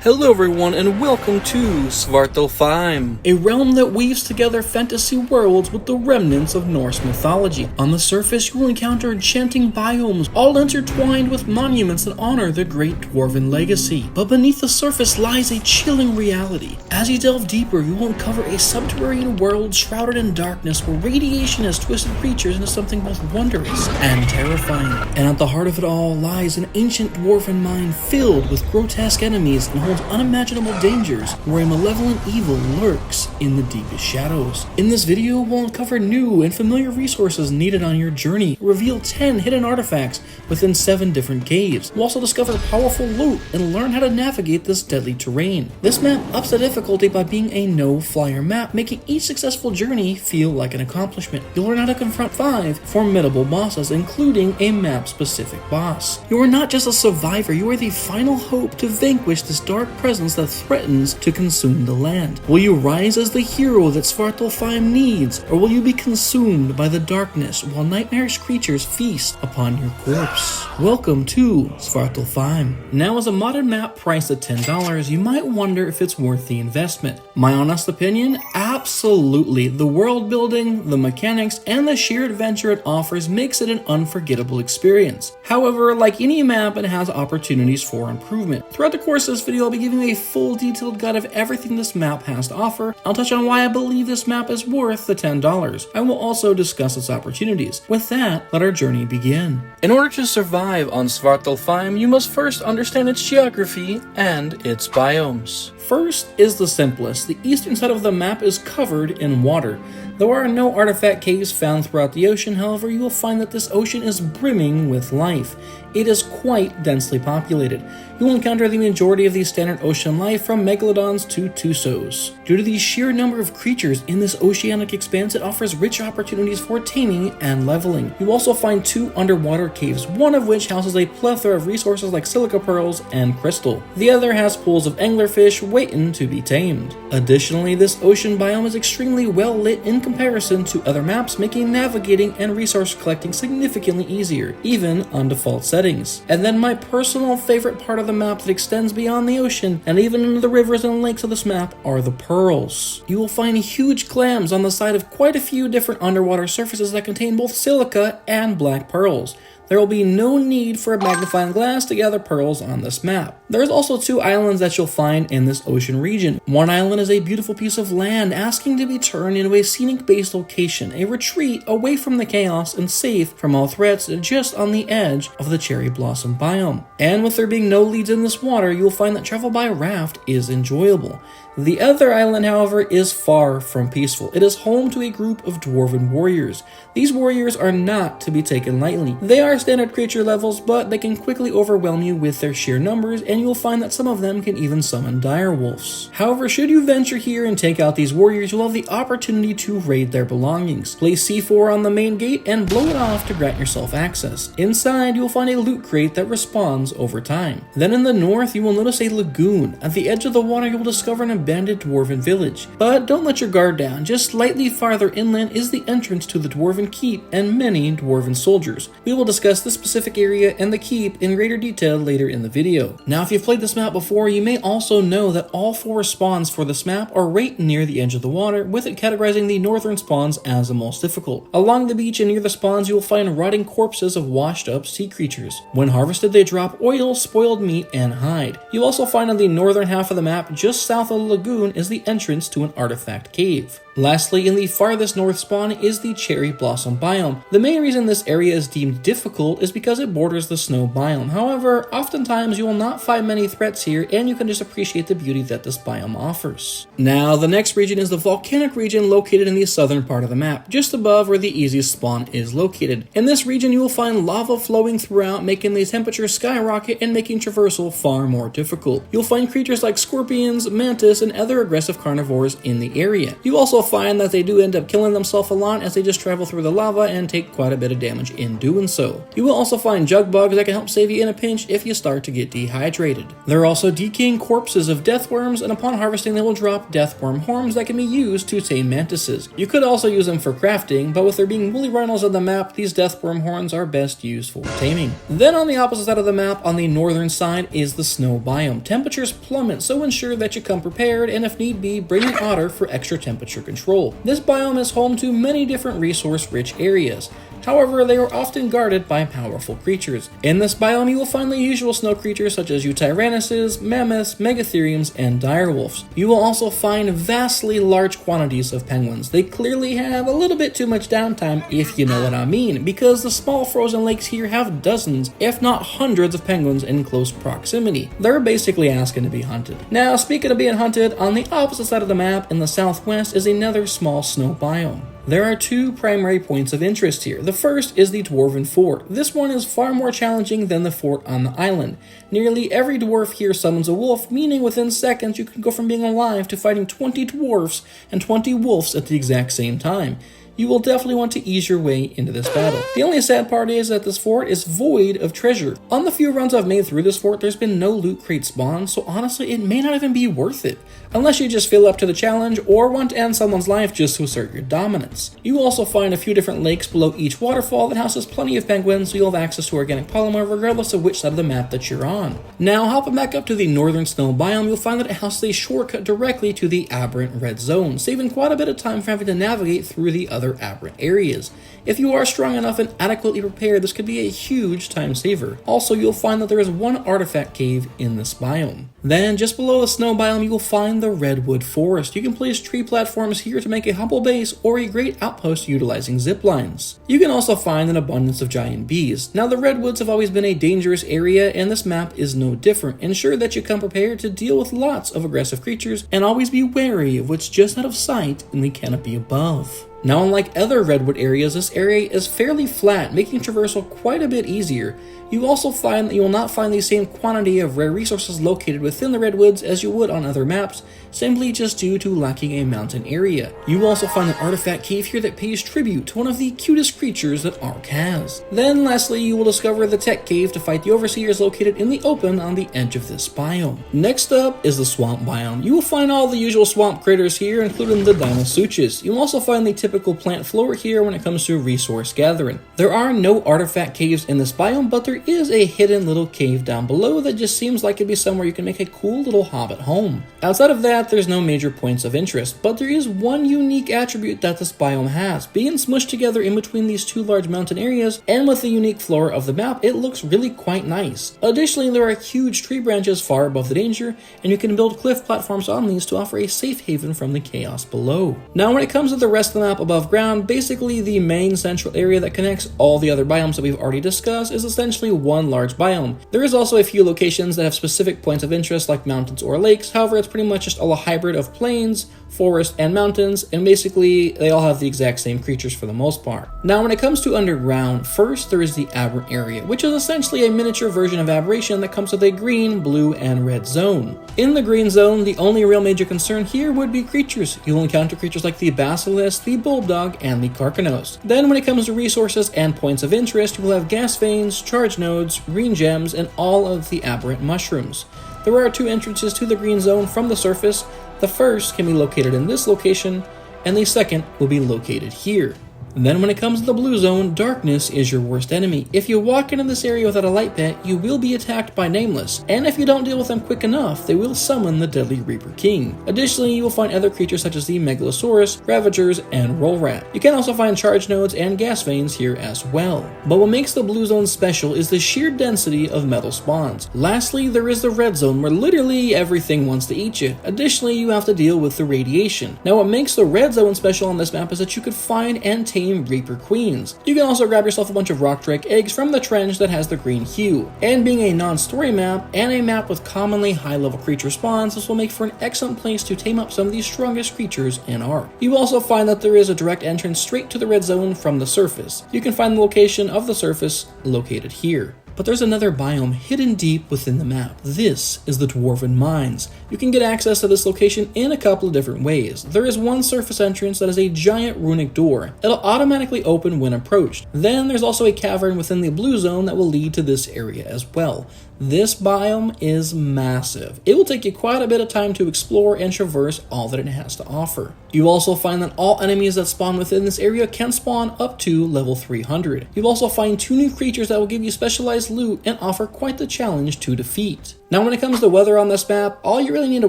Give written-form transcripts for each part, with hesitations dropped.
Hello everyone and welcome to Svartalfheim, a realm that weaves together fantasy worlds with the remnants of Norse mythology. On the surface you will encounter enchanting biomes, all intertwined with monuments that honor the great dwarven legacy. But beneath the surface lies a chilling reality. As you delve deeper, you will uncover a subterranean world shrouded in darkness where radiation has twisted creatures into something both wondrous and terrifying. And at the heart of it all lies an ancient dwarven mine filled with grotesque enemies and holds unimaginable dangers where a malevolent evil lurks in the deepest shadows. In this video, we'll uncover new and familiar resources needed on your journey, reveal 10 hidden artifacts within 7 different caves. We'll also discover powerful loot and learn how to navigate this deadly terrain. This map ups the difficulty by being a no-flyer map, making each successful journey feel like an accomplishment. You'll learn how to confront 5 formidable bosses, including a map-specific boss. You are not just a survivor, you are the final hope to vanquish this dark presence that threatens to consume the land. Will you rise as the hero that Svartalfheim needs, or will you be consumed by the darkness while nightmarish creatures feast upon your corpse? Welcome to Svartalfheim. Now, as a modded map priced at $10, you might wonder if it's worth the investment. My honest opinion? Absolutely. The world building, the mechanics, and the sheer adventure it offers makes it an unforgettable experience. However, like any map, it has opportunities for improvement. Throughout the course of this video, I'll be giving a full detailed guide of everything this map has to offer. I'll touch on why I believe this map is worth the $10. I will also discuss its opportunities. With that, let our journey begin. In order to survive on Svartalfheim, you must first understand its geography and its biomes. First is the simplest. The eastern side of the map is covered in water. There are no artifact caves found throughout the ocean, however, you will find that this ocean is brimming with life. It is quite densely populated. You will encounter the majority of the standard ocean life, from megalodons to tusos. Due to the sheer number of creatures in this oceanic expanse, it offers rich opportunities for taming and leveling. You also find 2 underwater caves, one of which houses a plethora of resources like silica pearls and crystal. The other has pools of anglerfish waiting to be tamed. Additionally, this ocean biome is extremely well lit in comparison to other maps, making navigating and resource collecting significantly easier, even on default settings. And then my personal favorite part of the map that extends beyond the ocean and even into the rivers and lakes of this map are the pearls. You will find huge clams on the side of quite a few different underwater surfaces that contain both silica and black pearls. There will be no need for a magnifying glass to gather pearls on this map. There's also 2 islands that you'll find in this ocean region. One island is a beautiful piece of land asking to be turned into a scenic base location, a retreat away from the chaos and safe from all threats, just on the edge of the cherry blossom biome. And with there being no leads in this water, you'll find that travel by raft is enjoyable. The other island, however, is far from peaceful. It is home to a group of dwarven warriors. These warriors are not to be taken lightly. They are standard creature levels, but they can quickly overwhelm you with their sheer numbers, and you will find that some of them can even summon direwolves. However, should you venture here and take out these warriors, you'll have the opportunity to raid their belongings. Place C4 on the main gate and blow it off to grant yourself access. Inside, you'll find a loot crate that respawns over time. Then in the north, you will notice a lagoon. At the edge of the water, you will discover an abandoned dwarven village. But don't let your guard down. Just slightly farther inland is the entrance to the dwarven keep and many dwarven soldiers. We will discuss this specific area and the keep in greater detail later in the video. Now, if you've played this map before, you may also know that all 4 spawns for this map are right near the edge of the water, with it categorizing the northern spawns as the most difficult. Along the beach and near the spawns, you will find rotting corpses of washed up sea creatures. When harvested, they drop oil, spoiled meat, and hide. You'll also find on the northern half of the map, just south of the lagoon, is the entrance to an artifact cave. Lastly, in the farthest north spawn is the cherry blossom biome. The main reason this area is deemed difficult is because it borders the snow biome. However, oftentimes you will not find many threats here, and you can just appreciate the beauty that this biome offers. Now, the next region is the volcanic region located in the southern part of the map, just above where the easiest spawn is located. In this region, you will find lava flowing throughout, making the temperature skyrocket and making traversal far more difficult. You'll find creatures like scorpions, mantis, and other aggressive carnivores in the area. You also find that they do end up killing themselves a lot as they just travel through the lava and take quite a bit of damage in doing so. You will also find jug bugs that can help save you in a pinch if you start to get dehydrated. There are also decaying corpses of death worms, and upon harvesting they will drop death worm horns that can be used to tame mantises. You could also use them for crafting, but with there being woolly rhinos on the map, these death worm horns are best used for taming. Then on the opposite side of the map, on the northern side, is the snow biome. Temperatures plummet, so ensure that you come prepared, and if need be, bring an otter for extra temperature control. This biome is home to many different resource-rich areas. However, they are often guarded by powerful creatures. In this biome, you will find the usual snow creatures such as Eutyrannuses, mammoths, megatheriums, and direwolves. You will also find vastly large quantities of penguins. They clearly have a little bit too much downtime, if you know what I mean, because the small frozen lakes here have dozens, if not hundreds of penguins in close proximity. They're basically asking to be hunted. Now, speaking of being hunted, on the opposite side of the map in the southwest is another small snow biome. There are two primary points of interest here. The first is the Dwarven Fort. This one is far more challenging than the fort on the island. Nearly every dwarf here summons a wolf, meaning within seconds you can go from being alive to fighting 20 dwarfs and 20 wolves at the exact same time. You will definitely want to ease your way into this battle. The only sad part is that this fort is void of treasure. On the few runs I've made through this fort, there's been no loot crate spawn, so honestly it may not even be worth it, unless you just feel up to the challenge or want to end someone's life just to assert your dominance. You will also find a few different lakes below each waterfall that houses plenty of penguins, so you'll have access to organic polymer regardless of which side of the map that you're on. Now, hopping back up to the northern snow biome, you'll find that it houses a shortcut directly to the aberrant red zone, saving quite a bit of time for having to navigate through the other aberrant areas. If you are strong enough and adequately prepared, this could be a huge time saver. Also, you'll find that there is one artifact cave in this biome. Then, just below the snow biome, you will find the redwood forest. You can place tree platforms here to make a humble base or a great outpost utilizing zip lines. You can also find an abundance of giant bees. Now, the redwoods have always been a dangerous area, and this map is no different. Ensure that you come prepared to deal with lots of aggressive creatures, and always be wary of what's just out of sight in the canopy above. Now, unlike other redwood areas, this area is fairly flat, making traversal quite a bit easier. You also find that you will not find the same quantity of rare resources located within the redwoods as you would on other maps, simply just due to lacking a mountain area. You will also find an artifact cave here that pays tribute to one of the cutest creatures that Ark has. Then lastly, you will discover the tech cave to fight the overseers located in the open on the edge of this biome. Next up is the swamp biome. You will find all the usual swamp critters here, including the Dinosuchus. You'll also find the typical plant flora here when it comes to resource gathering. There are no artifact caves in this biome, but there is a hidden little cave down below that just seems like it'd be somewhere you can make a cool little hobbit home. Outside of that, there's no major points of interest, but there is one unique attribute that this biome has. Being smushed together in between these two large mountain areas, and with the unique flora of the map, it looks really quite nice. Additionally, there are huge tree branches far above the danger, and you can build cliff platforms on these to offer a safe haven from the chaos below. Now, when it comes to the rest of the map above ground, basically the main central area that connects all the other biomes that we've already discussed is essentially one large biome. There is also a few locations that have specific points of interest like mountains or lakes, however it's pretty much just all a hybrid of plains, forest, and mountains, and basically they all have the exact same creatures for the most part. Now when it comes to underground, first there is the aberrant area, which is essentially a miniature version of aberration that comes with a green, blue, and red zone. In the green zone, the only real major concern here would be creatures. You'll encounter creatures like the basilisk, the bulldog, and the carcanos. Then when it comes to resources and points of interest, you will have gas veins, charge nodes, green gems, and all of the aberrant mushrooms. There are two entrances to the green zone from the surface. The first can be located in this location, and the second will be located here. Then when it comes to the blue zone, darkness is your worst enemy. If you walk into this area without a light pet, you will be attacked by Nameless, and if you don't deal with them quick enough, they will summon the Deadly Reaper King. Additionally, you will find other creatures such as the Megalosaurus, Ravagers, and Roll Rat. You can also find charge nodes and gas veins here as well. But what makes the blue zone special is the sheer density of metal spawns. Lastly, there is the red zone where literally everything wants to eat you. Additionally, you have to deal with the radiation. Now what makes the red zone special on this map is that you could find and tame Reaper Queens. You can also grab yourself a bunch of rock drake eggs from the trench that has the green hue. And being a non-story map, and a map with commonly high-level creature spawns, this will make for an excellent place to tame up some of the strongest creatures in Ark. You will also find that there is a direct entrance straight to the red zone from the surface. You can find the location of the surface located here. But there's another biome hidden deep within the map. This is the Dwarven Mines. You can get access to this location in a couple of different ways. There is one surface entrance that is a giant runic door. It'll automatically open when approached. Then there's also a cavern within the blue zone that will lead to this area as well. This biome is massive. It will take you quite a bit of time to explore and traverse all that it has to offer. You also find that all enemies that spawn within this area can spawn up to level 300. You'll also find 2 new creatures that will give you specialized loot and offer quite the challenge to defeat. Now when it comes to weather on this map, all you really need to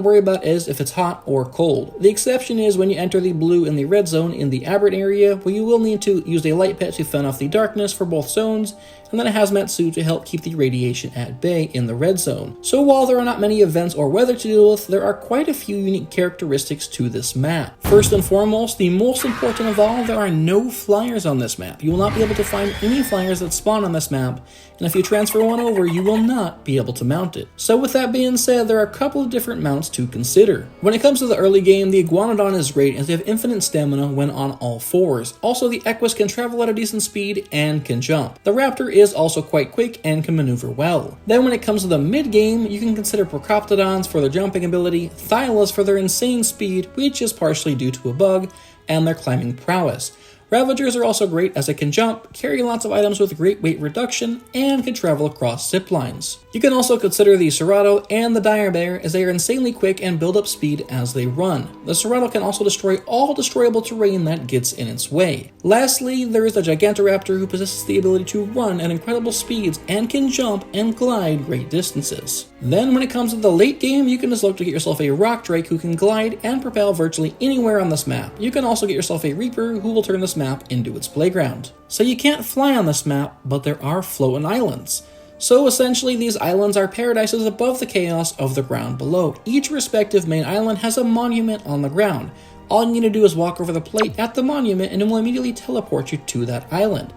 worry about is if it's hot or cold. The exception is when you enter the blue and the red zone in the aberrant area, where you will need to use a light pet to fend off the darkness for both zones, and then a hazmat suit to help keep the radiation at bay in the red zone. So while there are not many events or weather to deal with, there are quite a few unique characteristics to this map. First and foremost, the most important of all, there are no flyers on this map. You will not be able to find any flyers that spawn on this map, and if you transfer one over, you will not be able to mount it. So with that being said, there are a couple of different mounts to consider. When it comes to the early game, the Iguanodon is great as they have infinite stamina when on all fours. Also, the Equus can travel at a decent speed and can jump. The Raptor is also quite quick and can maneuver well. Then when it comes to the mid game, you can consider Procoptodons for their jumping ability, Thylas for their insane speed, which is partially due to a bug, and their climbing prowess. Ravagers are also great as they can jump, carry lots of items with great weight reduction, and can travel across zip lines. You can also consider the Serato and the Dire Bear as they are insanely quick and build up speed as they run. The Serato can also destroy all destroyable terrain that gets in its way. Lastly, there is the Gigantoraptor who possesses the ability to run at incredible speeds and can jump and glide great distances. Then when it comes to the late game, you can just look to get yourself a Rock Drake who can glide and propel virtually anywhere on this map. You can also get yourself a Reaper who will turn this map into its playground. So you can't fly on this map, but there are floating islands. So essentially these islands are paradises above the chaos of the ground below. Each respective main island has a monument on the ground. All you need to do is walk over the plate at the monument and it will immediately teleport you to that island.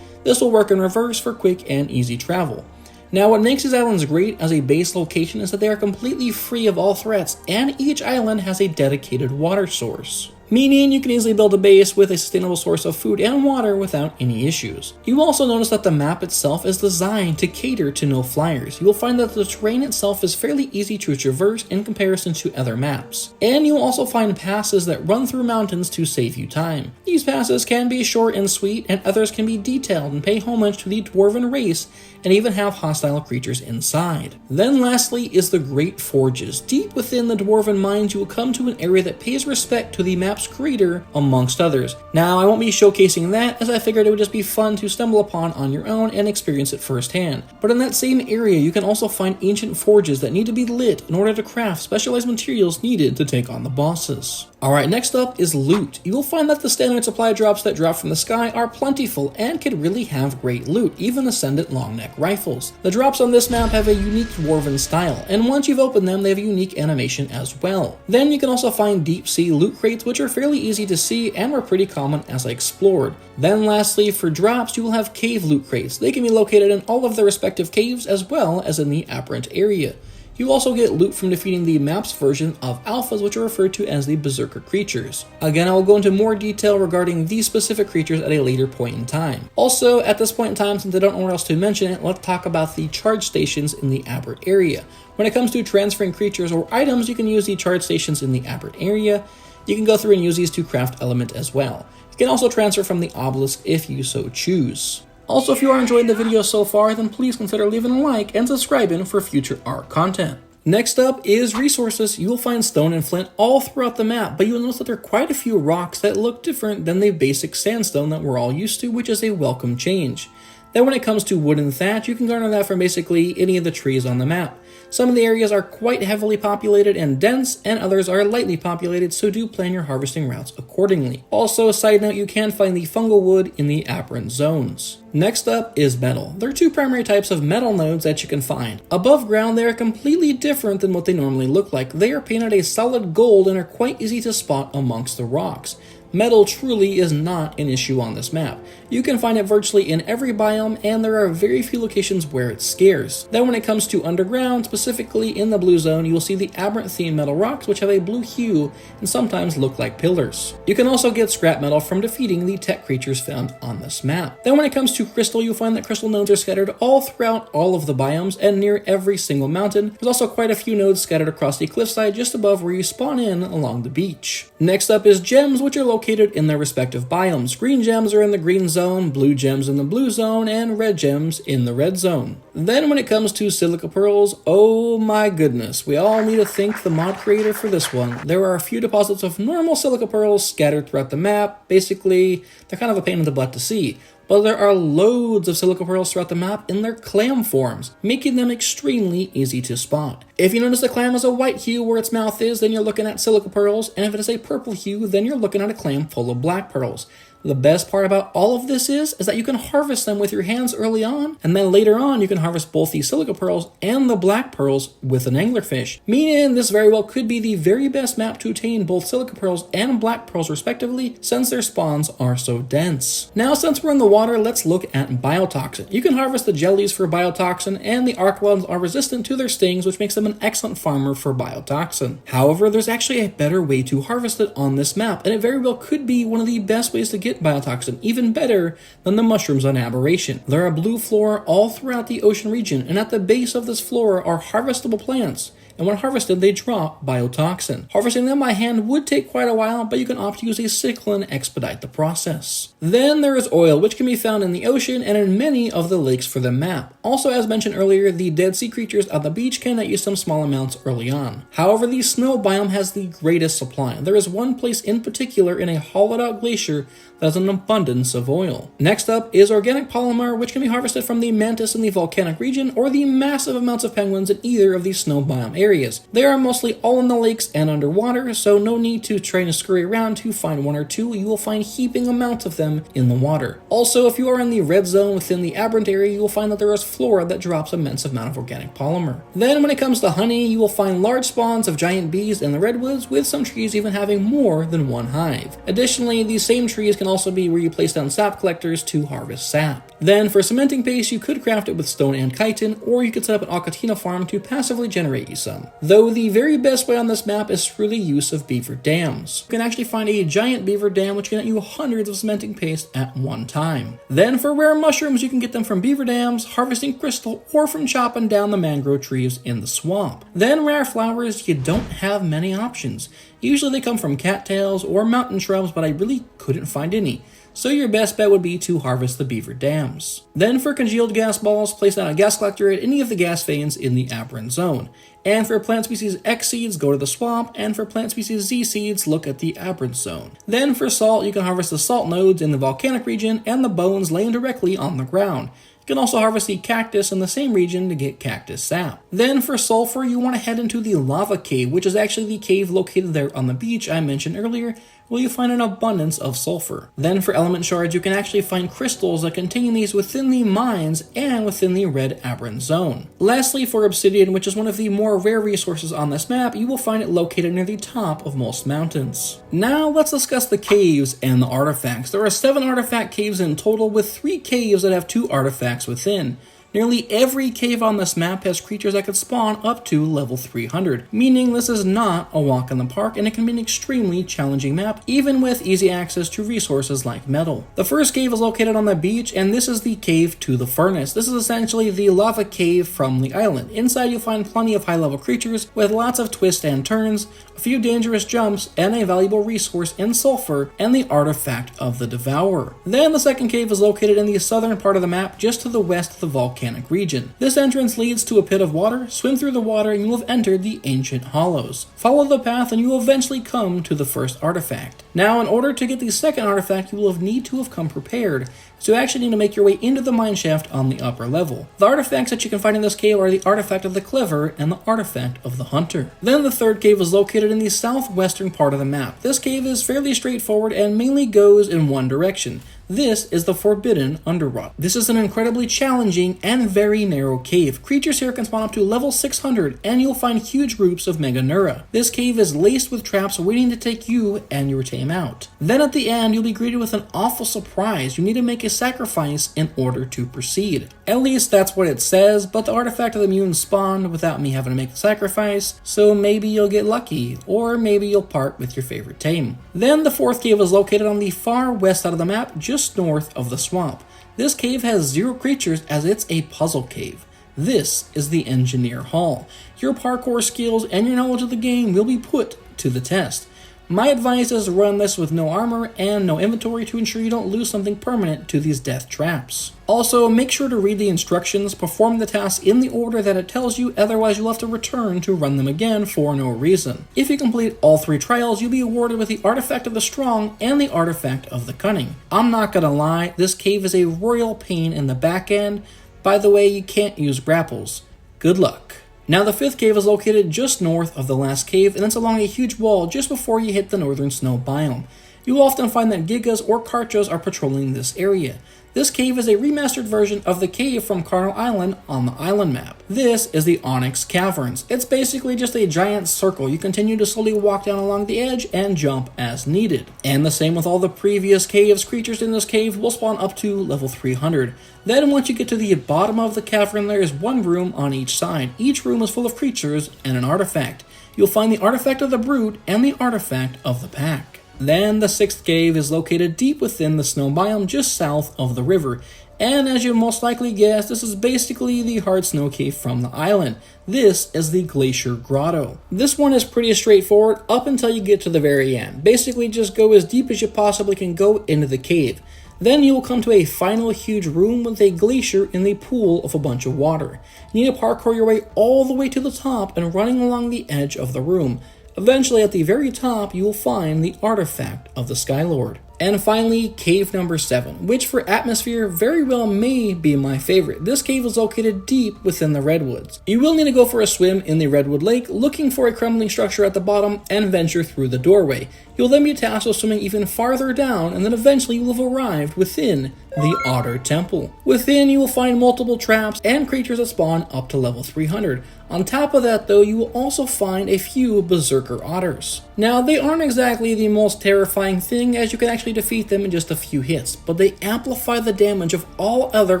This will work in reverse for quick and easy travel. Now what makes these islands great as a base location is that they are completely free of all threats and each island has a dedicated water source. Meaning you can easily build a base with a sustainable source of food and water without any issues. You will also notice that the map itself is designed to cater to no flyers. You will find that the terrain itself is fairly easy to traverse in comparison to other maps. And you will also find passes that run through mountains to save you time. These passes can be short and sweet, and others can be detailed and pay homage to the Dwarven race and even have hostile creatures inside. Then lastly is the Great Forges. Deep within the Dwarven Mines you will come to an area that pays respect to the map's creator, amongst others. Now, I won't be showcasing that as I figured it would just be fun to stumble upon on your own and experience it firsthand. But in that same area, you can also find ancient forges that need to be lit in order to craft specialized materials needed to take on the bosses. Alright, next up is loot. You will find that the standard supply drops that drop from the sky are plentiful and can really have great loot, even Ascended long neck rifles. The drops on this map have a unique dwarven style, and once you've opened them, they have a unique animation as well. Then you can also find deep sea loot crates, which are fairly easy to see and were pretty common as I explored. Then lastly, for drops, you will have cave loot crates. They can be located in all of their respective caves as well as in the aberrant area. You also get loot from defeating the map's version of alphas, which are referred to as the berserker creatures. Again, I will go into more detail regarding these specific creatures at a later point in time. Also, at this point in time, since I don't know where else to mention it, let's talk about the charge stations in the aberrant area. When it comes to transferring creatures or items, you can use the charge stations in the aberrant area. You can go through and use these to craft element as well. You can also transfer from the obelisk if you so choose. Also, if you are enjoying the video so far, then please consider leaving a like and subscribing for future Ark content. Next up is resources. You will find stone and flint all throughout the map, but you will notice that there are quite a few rocks that look different than the basic sandstone that we're all used to, which is a welcome change. Then when it comes to wood and thatch, you can garner that from basically any of the trees on the map. Some of the areas are quite heavily populated and dense, and others are lightly populated, so do plan your harvesting routes accordingly. Also, a side note, you can find the fungal wood in the aberrant zones. Next up is metal. There are two primary types of metal nodes that you can find. Above ground, they are completely different than what they normally look like. They are painted a solid gold and are quite easy to spot amongst the rocks. Metal truly is not an issue on this map. You can find it virtually in every biome, and there are very few locations where it's scarce. Then when it comes to underground, specifically in the blue zone, you will see the aberrant-themed metal rocks, which have a blue hue and sometimes look like pillars. You can also get scrap metal from defeating the tech creatures found on this map. Then when it comes to crystal, you'll find that crystal nodes are scattered all throughout all of the biomes and near every single mountain. There's also quite a few nodes scattered across the cliffside just above where you spawn in along the beach. Next up is gems, which are located in their respective biomes. Green gems are in the green zone, blue gems in the blue zone, and red gems in the red zone. Then when it comes to silica pearls, oh my goodness, we all need to thank the mod creator for this one. There are a few deposits of normal silica pearls scattered throughout the map. Basically, they're kind of a pain in the butt to see. But there are loads of silica pearls throughout the map in their clam forms, making them extremely easy to spot. If you notice the clam has a white hue where its mouth is, then you're looking at silica pearls, and if it is a purple hue, then you're looking at a clam full of black pearls. The best part about all of this is that you can harvest them with your hands early on, and then later on you can harvest both the silica pearls and the black pearls with an anglerfish. Meaning this very well could be the very best map to attain both silica pearls and black pearls respectively, since their spawns are so dense. Now since we're in the water, let's look at biotoxin. You can harvest the jellies for biotoxin, and the arc ones are resistant to their stings, which makes them an excellent farmer for biotoxin. However, there's actually a better way to harvest it on this map, and it very well could be one of the best ways to get biotoxin, even better than the mushrooms on Aberration. There are blue flora all throughout the ocean region, and at the base of this flora are harvestable plants, and when harvested they drop biotoxin. Harvesting them by hand would take quite a while, but you can opt to use a sickle and expedite the process. Then there is oil, which can be found in the ocean and in many of the lakes for the map. Also, as mentioned earlier, the dead sea creatures at the beach can use some small amounts early on. However, the snow biome has the greatest supply. There is one place in particular in a hollowed out glacier that has an abundance of oil. Next up is organic polymer, which can be harvested from the mantis in the volcanic region or the massive amounts of penguins in either of these snow biome areas. They are mostly all in the lakes and underwater, so no need to try and scurry around to find one or two. You will find heaping amounts of them in the water. Also, if you are in the red zone within the aberrant area, you will find that there is flora that drops immense amount of organic polymer. Then when it comes to honey, you will find large spawns of giant bees in the redwoods, with some trees even having more than one hive. Additionally, these same trees can also be where you place down sap collectors to harvest sap. Then for cementing paste, you could craft it with stone and chitin, or you could set up an Alcatina farm to passively generate you some. Though the very best way on this map is through the use of beaver dams. You can actually find a giant beaver dam which can get you hundreds of cementing paste at one time. Then for rare mushrooms, you can get them from beaver dams, harvesting crystal, or from chopping down the mangrove trees in the swamp. Then rare flowers, you don't have many options. Usually they come from cattails or mountain shrubs, but I really couldn't find any. So your best bet would be to harvest the beaver dams. Then for congealed gas balls, place down a gas collector at any of the gas veins in the aberrant zone. And for plant species X seeds, go to the swamp, and for plant species Z seeds, look at the aberrant zone. Then for salt, you can harvest the salt nodes in the volcanic region and the bones laying directly on the ground. You can also harvest the cactus in the same region to get cactus sap. Then for sulfur, you want to head into the lava cave, which is actually the cave located there on the beach I mentioned earlier, where you find an abundance of sulfur. Then for element shards, you can actually find crystals that contain these within the mines and within the red aberrant zone. Lastly, for obsidian, which is one of the more rare resources on this map, you will find it located near the top of most mountains. Now let's discuss the caves and the artifacts. There are 7 artifact caves in total, with 3 caves that have 2 artifacts within. Nearly every cave on this map has creatures that could spawn up to level 300, meaning this is not a walk in the park, and it can be an extremely challenging map, even with easy access to resources like metal. The first cave is located on the beach, and this is the cave to the furnace. This is essentially the lava cave from the island. Inside you'll find plenty of high-level creatures with lots of twists and turns, a few dangerous jumps, and a valuable resource in sulfur and the artifact of the Devourer. Then the second cave is located in the southern part of the map, just to the west of the volcanic region. This entrance leads to a pit of water. Swim through the water and you will have entered the Ancient Hollows. Follow the path and you will eventually come to the first artifact. Now, in order to get the second artifact, you will need to have come prepared, so you actually need to make your way into the mineshaft on the upper level. The artifacts that you can find in this cave are the artifact of the Clever and the artifact of the Hunter. Then the third cave is located in the southwestern part of the map. This cave is fairly straightforward and mainly goes in one direction. This is the Forbidden Underrot. This is an incredibly challenging and very narrow cave. Creatures here can spawn up to level 600, and you'll find huge groups of Mega Nura. This cave is laced with traps waiting to take you and your tame out. Then at the end, you'll be greeted with an awful surprise. You need to make a sacrifice in order to proceed. At least that's what it says, but the artifact of the mutants spawned without me having to make the sacrifice, so maybe you'll get lucky, or maybe you'll part with your favorite tame. Then the fourth cave is located on the far west side of the map, just north of the swamp. This cave has 0 creatures as it's a puzzle cave. This is the Engineer Hall. Your parkour skills and your knowledge of the game will be put to the test. My advice is to run this with no armor and no inventory to ensure you don't lose something permanent to these death traps. Also, make sure to read the instructions, perform the tasks in the order that it tells you, otherwise you'll have to return to run them again for no reason. If you complete all 3 trials, you'll be awarded with the Artifact of the Strong and the Artifact of the Cunning. I'm not gonna lie, this cave is a royal pain in the back end. By the way, you can't use grapples. Good luck. Now the 5th cave is located just north of the last cave, and it's along a huge wall just before you hit the northern snow biome. You will often find that Gigas or Karchas are patrolling this area. This cave is a remastered version of the cave from Carnal Island on the island map. This is the Onyx Caverns. It's basically just a giant circle. You continue to slowly walk down along the edge and jump as needed. And the same with all the previous caves, creatures in this cave will spawn up to level 300. Then once you get to the bottom of the cavern, there is 1 room on each side. Each room is full of creatures and an artifact. You'll find the Artifact of the Brute and the Artifact of the Pack. Then the 6th cave is located deep within the snow biome just south of the river. And as you most likely guessed, this is basically the hard snow cave from the island. This is the Glacier Grotto. This one is pretty straightforward up until you get to the very end. Basically just go as deep as you possibly can go into the cave. Then you will come to a final huge room with a glacier in the pool of a bunch of water. You need to parkour your way all the way to the top and running along the edge of the room. Eventually, at the very top, you will find the Artifact of the Skylord. And finally, cave number 7, which for atmosphere very well may be my favorite. This cave is located deep within the redwoods. You will need to go for a swim in the Redwood Lake, looking for a crumbling structure at the bottom and venture through the doorway. You'll then be tasked with swimming even farther down, and then eventually you will have arrived within the Otter Temple. Within, you will find multiple traps and creatures that spawn up to level 300. On top of that though, you will also find a few berserker otters. Now, they aren't exactly the most terrifying thing, as you can actually defeat them in just a few hits, but they amplify the damage of all other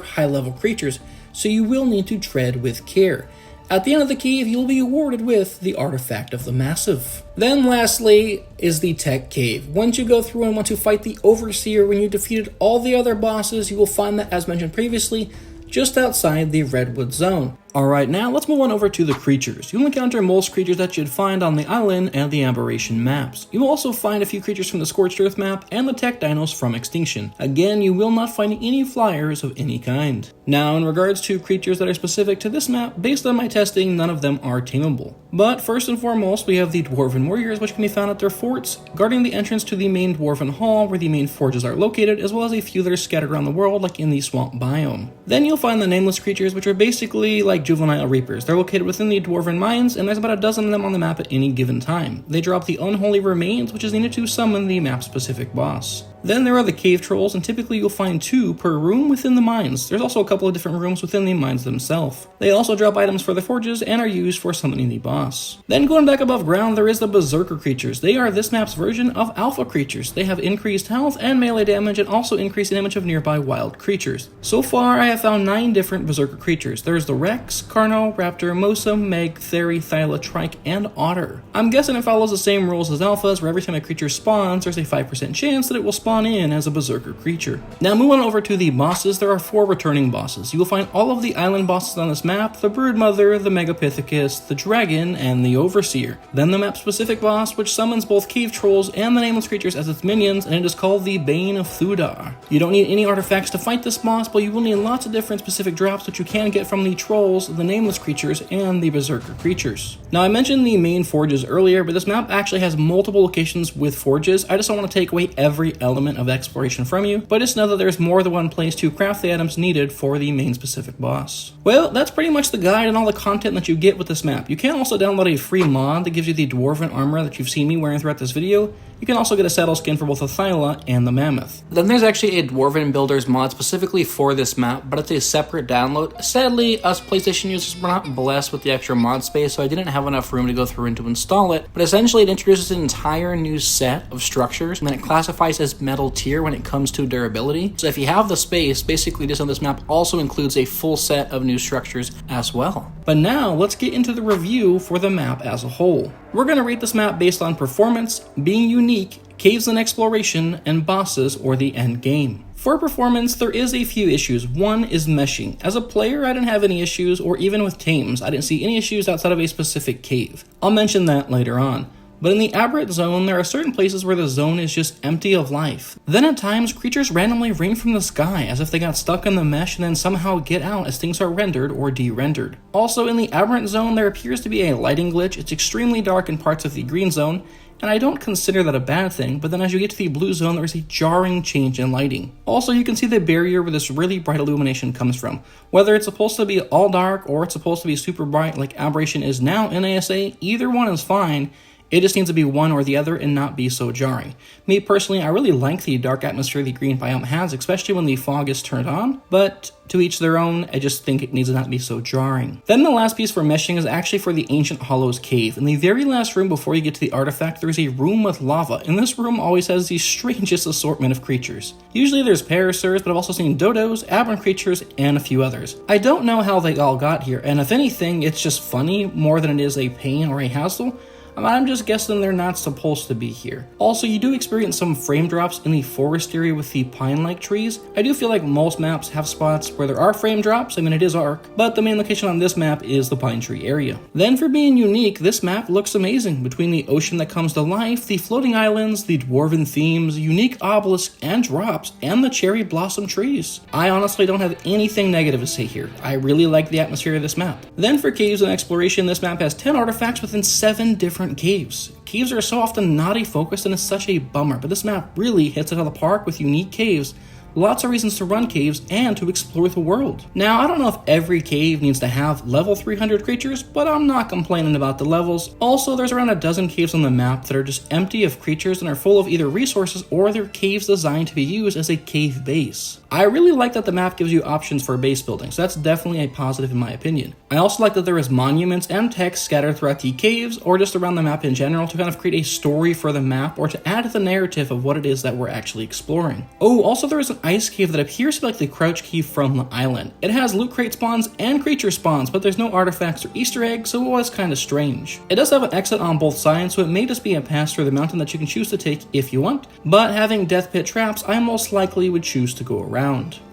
high-level creatures, so you will need to tread with care. At the end of the cave, you will be awarded with the Artifact of the Massive. Then lastly is the Tech Cave. Once you go through and want to fight the Overseer, when you defeated all the other bosses, you will find that, as mentioned previously, just outside the Redwood Zone. Alright, now let's move on over to the creatures. You'll encounter most creatures that you'd find on the island and the Aberration maps. You will also find a few creatures from the Scorched Earth map and the Tech Dinos from Extinction. Again, you will not find any flyers of any kind. Now, in regards to creatures that are specific to this map, based on my testing, none of them are tameable. But first and foremost, we have the Dwarven Warriors, which can be found at their forts, guarding the entrance to the main Dwarven Hall, where the main forges are located, as well as a few that are scattered around the world, like in the Swamp Biome. Then you'll find the Nameless creatures, which are basically like juvenile reapers. They're located within the Dwarven mines, and there's about a dozen of them on the map at any given time. They drop the Unholy Remains, which is needed to summon the map-specific boss. Then there are the Cave Trolls, and typically you'll find 2 per room within the mines. There's also a couple of different rooms within the mines themselves. They also drop items for the forges and are used for summoning the boss. Then going back above ground, there is the Berserker creatures. They are this map's version of Alpha creatures. They have increased health and melee damage, and also increased damage of nearby wild creatures. So far, I have found 9 different Berserker creatures. There's the Rex, Carno, Raptor, Mosa, Meg, Theri, Thyla, Trike, and Otter. I'm guessing it follows the same rules as Alphas, where every time a creature spawns, there's a 5% chance that it will spawn in as a Berserker creature. Now moving on over to the bosses, there are 4 returning bosses. You will find all of the island bosses on this map: the Broodmother, the Megapithecus, the Dragon, and the Overseer. Then the map-specific boss, which summons both Cave Trolls and the Nameless creatures as its minions, and it is called the Bane of Thurduar. You don't need any artifacts to fight this boss, but you will need lots of different specific drops which you can get from the Trolls, the Nameless creatures, and the Berserker creatures. Now, I mentioned the main forges earlier, but this map actually has multiple locations with forges. I just don't want to take away every element of exploration from you, but just know that there's more than one place to craft the items needed for the main specific boss. Well, that's pretty much the guide and all the content that you get with this map. You can also download a free mod that gives you the Dwarven armor that you've seen me wearing throughout this video. You can also get a saddle skin for both the Thyla and the Mammoth. Then there's actually a Dwarven Builders mod specifically for this map, but it's a separate download. Sadly, us PlayStation users were not blessed with the extra mod space, so I didn't have enough room to go through and to install it, but essentially it introduces an entire new set of structures, and then it classifies as metal tier when it comes to durability. So if you have the space, basically this on this map also includes a full set of new structures as well. But now, let's get into the review for the map as a whole. We're going to rate this map based on performance, being unique, caves and exploration, and bosses or the end game. For performance, there is a few issues. One is meshing. As a player, I didn't have any issues, or even with tames, I didn't see any issues outside of a specific cave. I'll mention that later on. But in the aberrant zone, there are certain places where the zone is just empty of life. Then at times, creatures randomly rain from the sky as if they got stuck in the mesh and then somehow get out as things are rendered or de-rendered. Also, in the aberrant zone, there appears to be a lighting glitch. It's extremely dark in parts of the green zone, and I don't consider that a bad thing, but then as you get to the blue zone, there is a jarring change in lighting. Also, you can see the barrier where this really bright illumination comes from. Whether it's supposed to be all dark or it's supposed to be super bright like Aberration is now in ASA, either one is fine. It just needs to be one or the other and not be so jarring. Me personally, I really like the dark atmosphere the green biome has, especially when the fog is turned on, but to each their own, I just think it needs to not be so jarring. Then the last piece for meshing is actually for the Ancient Hollows cave. In the very last room before you get to the artifact, there's a room with lava, and this room always has the strangest assortment of creatures. Usually there's parasaurs, but I've also seen dodos, aberrant creatures, and a few others. I don't know how they all got here, and if anything, it's just funny more than it is a pain or a hassle. I'm just guessing they're not supposed to be here. Also, you do experience some frame drops in the forest area with the pine-like trees. I do feel like most maps have spots where there are frame drops. I mean, it is Ark, but the main location on this map is the pine tree area. Then for being unique, this map looks amazing. Between the ocean that comes to life, the floating islands, the dwarven themes, unique obelisks and drops, and the cherry blossom trees. I honestly don't have anything negative to say here. I really like the atmosphere of this map. Then for caves and exploration, this map has 10 artifacts within 7 different caves. Caves are so often not a focus and it's such a bummer, but this map really hits it out of the park with unique caves. Lots of reasons to run caves and to explore the world. Now, I don't know if every cave needs to have level 300 creatures, but I'm not complaining about the levels. Also, there's around a dozen caves on the map that are just empty of creatures and are full of either resources or they're caves designed to be used as a cave base. I really like that the map gives you options for base building, so that's definitely a positive in my opinion. I also like that there is monuments and text scattered throughout the caves or just around the map in general to kind of create a story for the map or to add to the narrative of what it is that we're actually exploring. Oh, also there is an ice cave that appears to be like the crouch cave from the island. It has loot crate spawns and creature spawns, but there's no artifacts or Easter eggs, so it was kind of strange. It does have an exit on both sides, so it may just be a pass through the mountain that you can choose to take if you want, but having death pit traps, I most likely would choose to go around.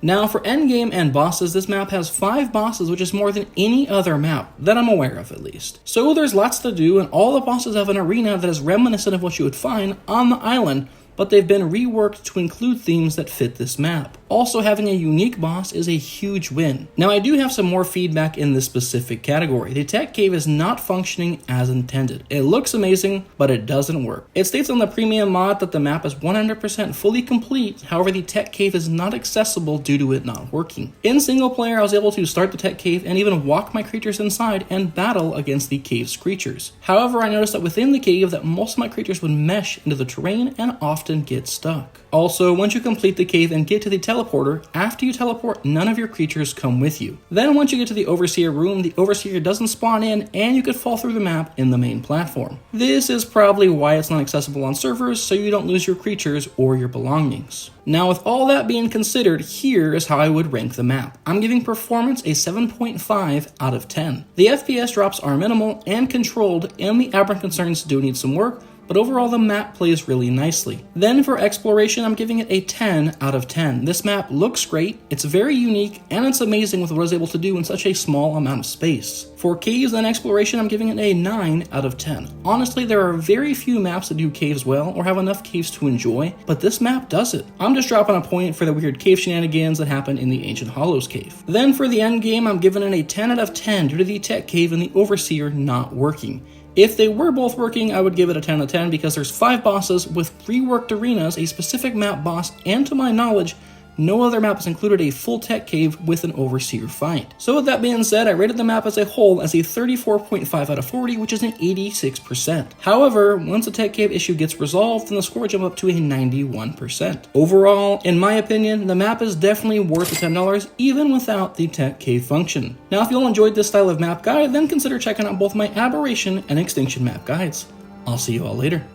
Now for endgame and bosses, this map has 5 bosses, which is more than any other map, that I'm aware of at least. So there's lots to do, and all the bosses have an arena that is reminiscent of what you would find on the island, but they've been reworked to include themes that fit this map. Also, having a unique boss is a huge win. Now, I do have some more feedback in this specific category. The tech cave is not functioning as intended. It looks amazing, but it doesn't work. It states on the premium mod that the map is 100% fully complete, however the tech cave is not accessible due to it not working. In single player, I was able to start the tech cave and even walk my creatures inside and battle against the cave's creatures. However, I noticed that within the cave that most of my creatures would mesh into the terrain and often get stuck. Also, once you complete the cave and get to the teleporter, after you teleport, none of your creatures come with you. Then once you get to the Overseer room, the Overseer doesn't spawn in and you could fall through the map in the main platform. This is probably why it's not accessible on servers, so you don't lose your creatures or your belongings. Now with all that being considered, here is how I would rank the map. I'm giving performance a 7.5 out of 10. The FPS drops are minimal and controlled, and the aberrant concerns do need some work, but overall the map plays really nicely. Then for exploration, I'm giving it a 10 out of 10. This map looks great, it's very unique, and it's amazing with what it's able to do in such a small amount of space. For caves and exploration, I'm giving it a 9 out of 10. Honestly, there are very few maps that do caves well or have enough caves to enjoy, but this map does it. I'm just dropping a point for the weird cave shenanigans that happen in the Ancient Hollows cave. Then for the end game, I'm giving it a 10 out of 10 due to the tech cave and the Overseer not working. If they were both working, I would give it a 10 out of 10 because there's 5 bosses with reworked arenas, a specific map boss, and to my knowledge, No other map has included a full tech cave with an overseer find. So with that being said, I rated the map as a whole as a 34.5 out of 40, which is an 86%. However, once the tech cave issue gets resolved, then the score jump up to a 91%. Overall, in my opinion, the map is definitely worth the $10 even without the tech cave function. Now if you all enjoyed this style of map guide, then consider checking out both my Aberration and Extinction map guides. I'll see you all later.